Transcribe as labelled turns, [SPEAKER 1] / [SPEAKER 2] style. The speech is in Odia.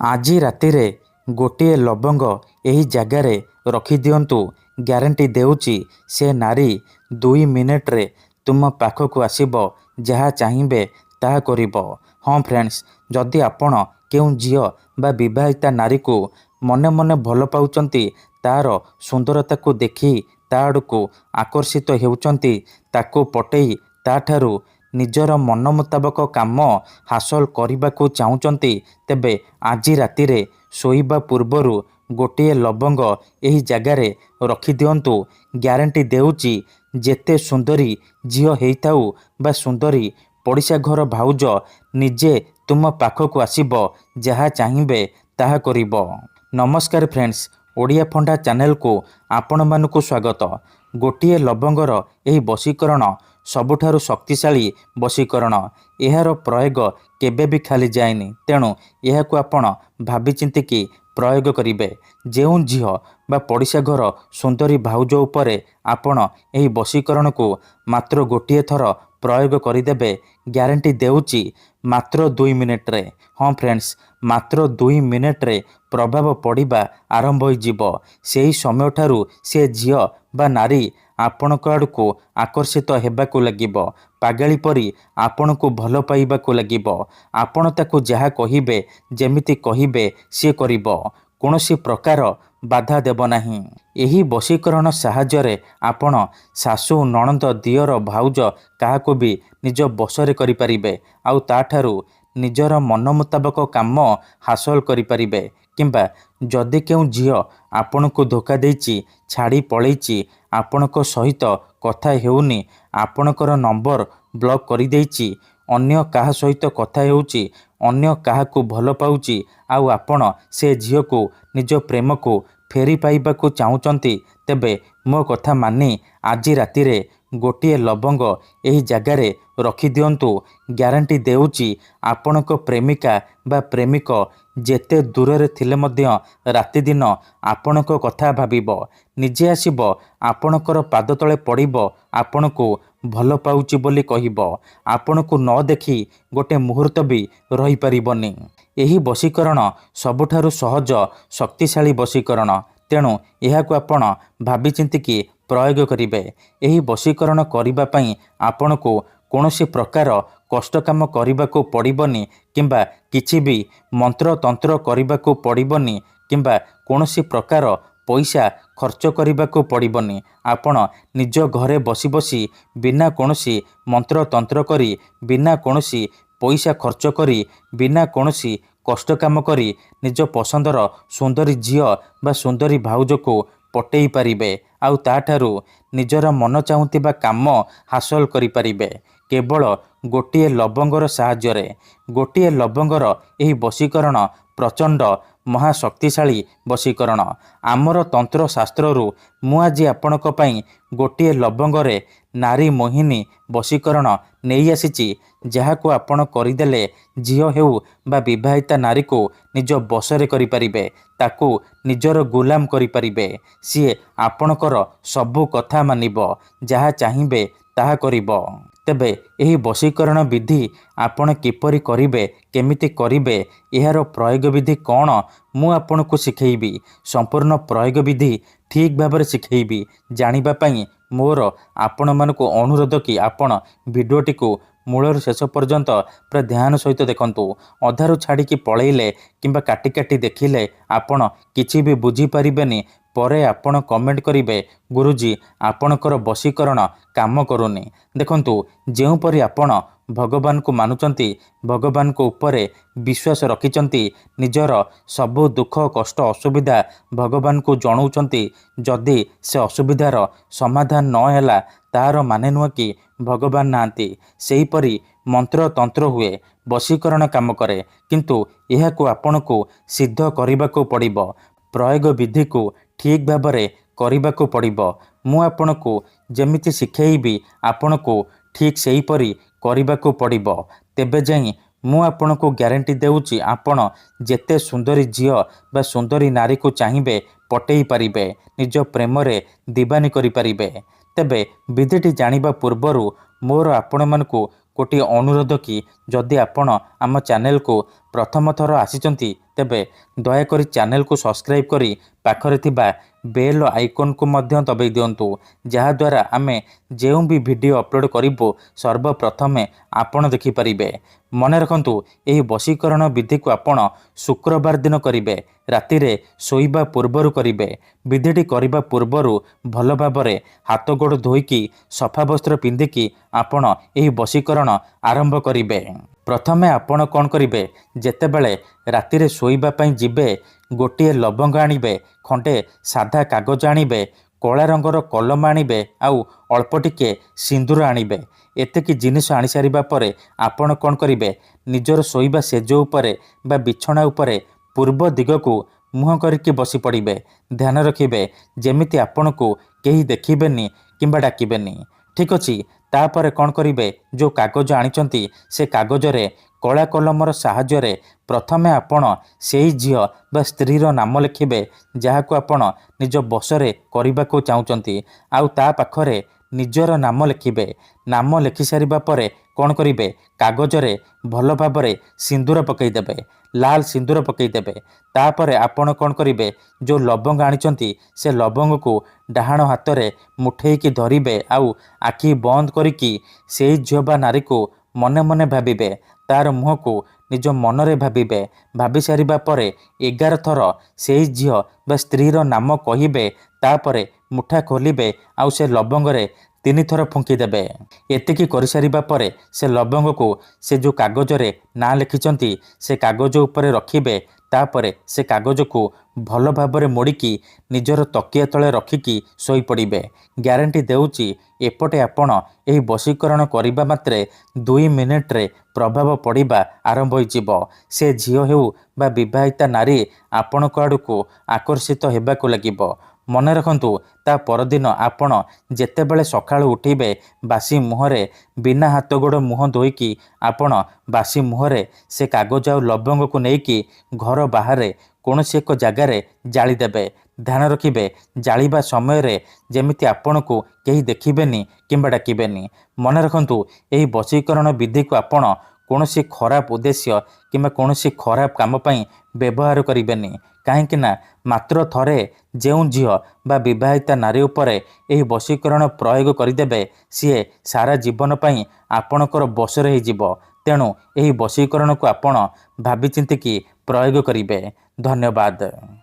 [SPEAKER 1] ଆଜି ରାତିରେ ଗୋଟିଏ ଲବଙ୍ଗ ଏହି ଜାଗାରେ ରଖିଦିଅନ୍ତୁ। ଗ୍ୟାରେଣ୍ଟି ଦେଉଛି ସେ ନାରୀ 2 ମିନିଟ୍ରେ ତୁମ ପାଖକୁ ଆସିବ। ଯାହା ଚାହିଁବେ ତାହା କରିବ। ହଁ ଫ୍ରେଣ୍ଡସ୍, ଯଦି ଆପଣ କେଉଁ ଝିଅ ବା ବିବାହିତା ନାରୀକୁ ମନେ ମନେ ଭଲ ପାଉଛନ୍ତି, ତା'ର ସୁନ୍ଦରତାକୁ ଦେଖି ତା ଆଡ଼କୁ ଆକର୍ଷିତ ହେଉଛନ୍ତି, ତାକୁ ପଟେଇ ତା'ଠାରୁ ନିଜର ମନ ମୁତାବକ କାମ ହାସଲ କରିବାକୁ ଚାହୁଁଛନ୍ତି, ତେବେ ଆଜି ରାତିରେ ଶୋଇବା ପୂର୍ବରୁ ଗୋଟିଏ ଲବଙ୍ଗ ଏହି ଜାଗାରେ ରଖିଦିଅନ୍ତୁ। ଗ୍ୟାରେଣ୍ଟି ଦେଉଛି ଯେତେ ସୁନ୍ଦରୀ ଝିଅ ହେଇଥାଉ ବା ସୁନ୍ଦରୀ ପଡ଼ିଶା ଘର ଭାଉଜ ନିଜେ ତୁମ ପାଖକୁ ଆସିବ। ଯାହା ଚାହିଁବେ ତାହା କରିବ। ନମସ୍କାର ଫ୍ରେଣ୍ଡସ୍, ଓଡ଼ିଆ ଫଣ୍ଡା ଚ୍ୟାନେଲକୁ ଆପଣମାନଙ୍କୁ ସ୍ୱାଗତ। ଗୋଟିଏ ଲବଙ୍ଗର ଏହି ବଶୀକରଣ ସବୁଠାରୁ ଶକ୍ତିଶାଳୀ ବଶୀକରଣ। ଏହାର ପ୍ରୟୋଗ କେବେ ବି ଖାଲି ଯାଏନି, ତେଣୁ ଏହାକୁ ଆପଣ ଭାବିଚିନ୍ତିକି ପ୍ରୟୋଗ କରିବେ। ଯେଉଁ ଝିଅ ବା ପଡ଼ିଶା ଘର ସୁନ୍ଦରୀ ଭାଉଜ ଉପରେ ଆପଣ ଏହି ବଶୀକରଣକୁ ମାତ୍ର ଗୋଟିଏ ଥର ପ୍ରୟୋଗ କରିଦେବେ, ଗ୍ୟାରେଣ୍ଟି ଦେଉଛି ମାତ୍ର 2 ମିନିଟ୍ରେ। ହଁ ଫ୍ରେଣ୍ଡସ୍, ମାତ୍ର 2 ମିନିଟ୍ରେ ପ୍ରଭାବ ପଡ଼ିବା ଆରମ୍ଭ ହୋଇଯିବ। ସେହି ସମୟଠାରୁ ସେ ଝିଅ ବା ନାରୀ ଆପଣଙ୍କ ଆଡ଼କୁ ଆକର୍ଷିତ ହେବାକୁ ଲାଗିବ। ପାଗଳୀ ପରି ଆପଣଙ୍କୁ ଭଲ ପାଇବାକୁ ଲାଗିବ। ଆପଣ ତାକୁ ଯାହା କହିବେ, ଯେମିତି କହିବେ ସିଏ କରିବ। କୌଣସି ପ୍ରକାର ବାଧା ଦେବ ନାହିଁ। ଏହି ବଶୀକରଣ ସାହାଯ୍ୟରେ ଆପଣ ଶାଶୁ, ନଣନ୍ଦ, ଦିଅର, ଭାଉଜ କାହାକୁ ବି ନିଜ ବଶରେ କରିପାରିବେ। ଆଉ ତା'ଠାରୁ ନିଜର ମନ ମୁତାବକ କାମ ହାସଲ କରିପାରିବେ। କିମ୍ବା ଯଦି କେଉଁ ଝିଅ ଆପଣଙ୍କୁ ଧୋକା ଦେଇଛି, ଛାଡ଼ି ପଳେଇଛି, ଆପଣଙ୍କ ସହିତ କଥା ହେଉନି, ଆପଣଙ୍କର ନମ୍ବର ବ୍ଲକ୍ କରିଦେଇଛି, ଅନ୍ୟ କାହା ସହିତ କଥା ହେଉଛି, ଅନ୍ୟ କାହାକୁ ଭଲ ପାଉଛି, ଆଉ ଆପଣ ସେ ଝିଅକୁ ନିଜ ପ୍ରେମକୁ ଫେରି ପାଇବାକୁ ଚାହୁଁଛନ୍ତି, ତେବେ ମୋ କଥା ମାନି ଆଜି ରାତିରେ ଗୋଟିଏ ଲବଙ୍ଗ ଏହି ଜାଗାରେ ରଖିଦିଅନ୍ତୁ। ଗ୍ୟାରେଣ୍ଟି ଦେଉଛି ଆପଣଙ୍କ ପ୍ରେମିକା ବା ପ୍ରେମିକ ଯେତେ ଦୂରରେ ଥିଲେ ମଧ୍ୟ ରାତିଦିନ ଆପଣଙ୍କ କଥା ଭାବିବ। ନିଜେ ଆସିବ ଆପଣଙ୍କର ପାଦ ତଳେ ପଡ଼ିବ, ଆପଣଙ୍କୁ ଭଲ ପାଉଛି ବୋଲି କହିବ। ଆପଣଙ୍କୁ ନ ଦେଖି ଗୋଟେ ମୁହୂର୍ତ୍ତ ବି ରହିପାରିବନି। ଏହି ବଶୀକରଣ ସବୁଠାରୁ ସହଜ, ଶକ୍ତିଶାଳୀ ବଶୀକରଣ। ତେଣୁ ଏହାକୁ ଆପଣ ଭାବିଚିନ୍ତିକି ପ୍ରୟୋଗ କରିବେ। ଏହି ବଶୀକରଣ କରିବା ପାଇଁ ଆପଣଙ୍କୁ କୌଣସି ପ୍ରକାର କଷ୍ଟ କାମ କରିବାକୁ ପଡ଼ିବନି, କିମ୍ବା କିଛି ବି ମନ୍ତ୍ରତନ୍ତ୍ର କରିବାକୁ ପଡ଼ିବନି, କିମ୍ବା କୌଣସି ପ୍ରକାର ପଇସା ଖର୍ଚ୍ଚ କରିବାକୁ ପଡ଼ିବନି। ଆପଣ ନିଜ ଘରେ ବସି ବସି ବିନା କୌଣସି ମନ୍ତ୍ରତନ୍ତ୍ର କରି, ବିନା କୌଣସି ପଇସା ଖର୍ଚ୍ଚ କରି, ବିନା କୌଣସି କଷ୍ଟ କାମ କରି ନିଜ ପସନ୍ଦର ସୁନ୍ଦରୀ ଝିଅ ବା ସୁନ୍ଦରୀ ଭାଉଜକୁ ପଟେଇ ପାରିବେ। ଆଉ ତା'ଠାରୁ ନିଜର ମନ ଚାହୁଁଥିବା କାମ ହାସଲ କରିପାରିବେ କେବଳ ଗୋଟିଏ ଲବଙ୍ଗର ସାହାଯ୍ୟରେ। ଗୋଟିଏ ଲବଙ୍ଗର ଏହି ବଶୀକରଣ ପ୍ରଚଣ୍ଡ ମହାଶକ୍ତିଶାଳୀ ବଶୀକରଣ। ଆମର ତନ୍ତ୍ରଶାସ୍ତ୍ରରୁ ମୁଁ ଆଜି ଆପଣଙ୍କ ପାଇଁ ଗୋଟିଏ ଲବଙ୍ଗରେ ନାରୀ ମୋହିନୀ ବଶୀକରଣ ନେଇ ଆସିଛି, ଯାହାକୁ ଆପଣ କରିଦେଲେ ଝିଅ ହେଉ ବା ବିବାହିତା ନାରୀକୁ ନିଜ ବଶରେ କରିପାରିବେ। ତାକୁ ନିଜର ଗୁଲାମ କରିପାରିବେ। ସିଏ ଆପଣଙ୍କର ସବୁ କଥା ମାନିବ, ଯାହା ଚାହିଁବେ ତାହା କରିବ। ତେବେ ଏହି ବଶୀକରଣ ବିଧି ଆପଣ କିପରି କରିବେ, କେମିତି କରିବେ, ଏହାର ପ୍ରୟୋଗ ବିଧି କ'ଣ, ମୁଁ ଆପଣଙ୍କୁ ଶିଖେଇବି। ସମ୍ପୂର୍ଣ୍ଣ ପ୍ରୟୋଗ ବିଧି ଠିକ୍ ଭାବରେ ଶିଖେଇବି। ଜାଣିବା ପାଇଁ ମୋର ଆପଣମାନଙ୍କୁ ଅନୁରୋଧ କି ଆପଣ ଭିଡ଼ିଓଟିକୁ ମୂଳରୁ ଶେଷ ପର୍ଯ୍ୟନ୍ତ ପୁରା ଧ୍ୟାନ ସହିତ ଦେଖନ୍ତୁ। ଅଧାରୁ ଛାଡ଼ିକି ପଳେଇଲେ କିମ୍ବା କାଟି କାଟି ଦେଖିଲେ ଆପଣ କିଛି ବି ବୁଝିପାରିବେନି। ପରେ ଆପଣ କମେଣ୍ଟ କରିବେ, ଗୁରୁଜୀ ଆପଣଙ୍କର ବଶୀକରଣ କାମ କରୁନି। ଦେଖନ୍ତୁ, ଯେଉଁପରି ଆପଣ ଭଗବାନଙ୍କୁ ମାନୁଛନ୍ତି, ଭଗବାନଙ୍କ ଉପରେ ବିଶ୍ୱାସ ରଖିଛନ୍ତି, ନିଜର ସବୁ ଦୁଃଖ କଷ୍ଟ ଅସୁବିଧା ଭଗବାନଙ୍କୁ ଜଣାଉଛନ୍ତି, ଯଦି ସେ ଅସୁବିଧାର ସମାଧାନ ନ ହେଲା, ତାହାର ମାନେ ନୁହେଁ କି ଭଗବାନ ନାହାନ୍ତି। ସେହିପରି ମନ୍ତ୍ରତନ୍ତ୍ର ହୁଏ, ବଶୀକରଣ କାମ କରେ, କିନ୍ତୁ ଏହାକୁ ଆପଣଙ୍କୁ ସିଦ୍ଧ କରିବାକୁ ପଡ଼ିବ। ପ୍ରୟୋଗ ବିଧିକୁ ଠିକ୍ ଭାବରେ କରିବାକୁ ପଡ଼ିବ। ମୁଁ ଆପଣଙ୍କୁ ଯେମିତି ଶିଖେଇବି, ଆପଣଙ୍କୁ ଠିକ୍ ସେହିପରି କରିବାକୁ ପଡ଼ିବ। ତେବେ ଯାଇ ମୁଁ ଆପଣଙ୍କୁ ଗ୍ୟାରେଣ୍ଟି ଦେଉଛି ଆପଣ ଯେତେ ସୁନ୍ଦରୀ ଝିଅ ବା ସୁନ୍ଦରୀ ନାରୀକୁ ଚାହିଁବେ ପଟେଇ ପାରିବେ, ନିଜ ପ୍ରେମରେ ଦିବାନୀ କରିପାରିବେ। ତେବେ ବିଧିଟି ଜାଣିବା ପୂର୍ବରୁ ମୋର ଆପଣମାନଙ୍କୁ ଗୋଟିଏ ଅନୁରୋଧ କି ଯଦି ଆପଣ ଆମ ଚ୍ୟାନେଲକୁ ପ୍ରଥମ ଥର ଆସିଛନ୍ତି ତେବେ ଦୟାକରି ଚ୍ୟାନେଲକୁ ସବସ୍କ୍ରାଇବ୍ କରି ପାଖରେ ଥିବା ବେଲ୍ ଆଇକନ୍କୁ ମଧ୍ୟ ଦବାଇ ଦିଅନ୍ତୁ, ଯାହାଦ୍ୱାରା ଆମେ ଯେଉଁ ବି ଭିଡ଼ିଓ ଅପଲୋଡ଼ କରିବୁ ସର୍ବପ୍ରଥମେ ଆପଣ ଦେଖିପାରିବେ। ମନେ ରଖନ୍ତୁ, ଏହି ବଶୀକରଣ ବିଧିକୁ ଆପଣ ଶୁକ୍ରବାର ଦିନ କରିବେ, ରାତିରେ ଶୋଇବା ପୂର୍ବରୁ କରିବେ। ବିଧିଟି କରିବା ପୂର୍ବରୁ ଭଲ ଭାବରେ ହାତ ଗୋଡ଼ ଧୋଇକି ସଫା ବସ୍ତ୍ର ପିନ୍ଧିକି ଆପଣ ଏହି ବଶୀକରଣ ଆରମ୍ଭ କରିବେ। ପ୍ରଥମେ ଆପଣ କ'ଣ କରିବେ, ଯେତେବେଳେ ରାତିରେ ଶୋଇବା ପାଇଁ ଯିବେ ଗୋଟିଏ ଲବଙ୍ଗ ଆଣିବେ, ଖଣ୍ଡେ ସାଧା କାଗଜ ଆଣିବେ, କଳା ରଙ୍ଗର କଲମ ଆଣିବେ, ଆଉ ଅଳ୍ପ ଟିକେ ସିନ୍ଦୁର ଆଣିବେ। ଏତିକି ଜିନିଷ ଆଣିସାରିବା ପରେ ଆପଣ କ'ଣ କରିବେ, ନିଜର ଶୋଇବା ସେଜ ଉପରେ ବା ବିଛଣା ଉପରେ ପୂର୍ବ ଦିଗକୁ ମୁହଁ କରିକି ବସି ପଡ଼ିବେ। ଧ୍ୟାନ ରଖିବେ ଯେମିତି ଆପଣଙ୍କୁ କେହି ଦେଖିବେନି କିମ୍ବା ଡାକିବେନି। ଠିକ୍ ଅଛି। ତାପରେ କ'ଣ କରିବେ, ଯେଉଁ କାଗଜ ଆଣିଛନ୍ତି ସେ କାଗଜରେ କଳା କଲମର ସାହାଯ୍ୟରେ ପ୍ରଥମେ ଆପଣ ସେଇ ଝିଅ ବା ସ୍ତ୍ରୀର ନାମ ଲେଖିବେ ଯାହାକୁ ଆପଣ ନିଜ ବଶରେ କରିବାକୁ ଚାହୁଁଛନ୍ତି, ଆଉ ତା ପାଖରେ ନିଜର ନାମ ଲେଖିବେ। ନାମ ଲେଖିସାରିବା ପରେ କ'ଣ କରିବେ, କାଗଜରେ ଭଲ ଭାବରେ ସିନ୍ଦୁର ପକାଇଦେବେ, ଲାଲ ସିନ୍ଦୁର ପକାଇଦେବେ। ତାପରେ ଆପଣ କ'ଣ କରିବେ, ଯେଉଁ ଲବଙ୍ଗ ଆଣିଛନ୍ତି ସେ ଲବଙ୍ଗକୁ ଡାହାଣ ହାତରେ ମୁଠେଇକି ଧରିବେ, ଆଉ ଆଖି ବନ୍ଦ କରିକି ସେଇ ଝିଅ ବା ନାରୀକୁ ମନେ ମନେ ଭାବିବେ। ତାର ମୁହଁକୁ ନିଜ ମନରେ ଭାବିବେ। ଭାବି ସାରିବା ପରେ 11 ଥର ସେଇ ଝିଅ ବା ସ୍ତ୍ରୀର ନାମ କହିବେ। ତାପରେ ମୁଠା ଖୋଲିବେ ଆଉ ସେ ଲବଙ୍ଗରେ 3 ଥର ଫୁଙ୍କିଦେବେ। ଏତିକି କରିସାରିବା ପରେ ସେ ଲବଙ୍ଗକୁ ସେ ଯେଉଁ କାଗଜରେ ନାଁ ଲେଖିଛନ୍ତି ସେ କାଗଜ ଉପରେ ରଖିବେ। ତାପରେ ସେ କାଗଜକୁ ଭଲ ଭାବରେ ମୋଡ଼ିକି ନିଜର ତକିଆ ତଳେ ରଖିକି ଶୋଇପଡ଼ିବେ। ଗ୍ୟାରେଣ୍ଟି ଦେଉଛି, ଏପଟେ ଆପଣ ଏହି ବଶୀକରଣ କରିବା ମାତ୍ରେ 2 ମିନିଟ୍ରେ ପ୍ରଭାବ ପଡ଼ିବା ଆରମ୍ଭ ହୋଇଯିବ। ସେ ଝିଅ ହେଉ ବା ବିବାହିତା ନାରୀ ଆପଣଙ୍କ ଆଡ଼କୁ ଆକର୍ଷିତ ହେବାକୁ ଲାଗିବ। ମନେ ରଖନ୍ତୁ, ତା ପରଦିନ ଆପଣ ଯେତେବେଳେ ସକାଳୁ ଉଠିବେ ବାସି ମୁହଁରେ, ବିନା ହାତ ଗୋଡ଼ ମୁହଁ ଧୋଇକି ଆପଣ ବାସି ମୁହଁରେ ସେ କାଗଜ ଆଉ ଲବଙ୍ଗକୁ ନେଇକି ଘର ବାହାରେ କୌଣସି ଏକ ଜାଗାରେ ଜାଳିଦେବେ। ଧ୍ୟାନ ରଖିବେ, ଜାଳିବା ସମୟରେ ଯେମିତି ଆପଣଙ୍କୁ କେହି ଦେଖିବେନି କିମ୍ବା ଡାକିବେନି। ମନେ ରଖନ୍ତୁ, ଏହି ବଶୀକରଣ ବିଧିକୁ ଆପଣ କୌଣସି ଖରାପ ଉଦ୍ଦେଶ୍ୟ କିମ୍ବା କୌଣସି ଖରାପ କାମ ପାଇଁ ବ୍ୟବହାର କରିବେନି। କାହିଁକି ନା ମାତ୍ର ଥରେ ଯେଉଁ ଝିଅ ବା ବିବାହିତା ନାରୀ ଉପରେ ଏହି ବଶୀକରଣ ପ୍ରୟୋଗ କରିଦେବେ ସିଏ ସାରା ଜୀବନ ପାଇଁ ଆପଣଙ୍କର ବଶରେ ହେଇଯିବ। ତେଣୁ ଏହି ବଶୀକରଣକୁ ଆପଣ ଭାବିଚିନ୍ତିକି ପ୍ରୟୋଗ କରିବେ। ଧନ୍ୟବାଦ।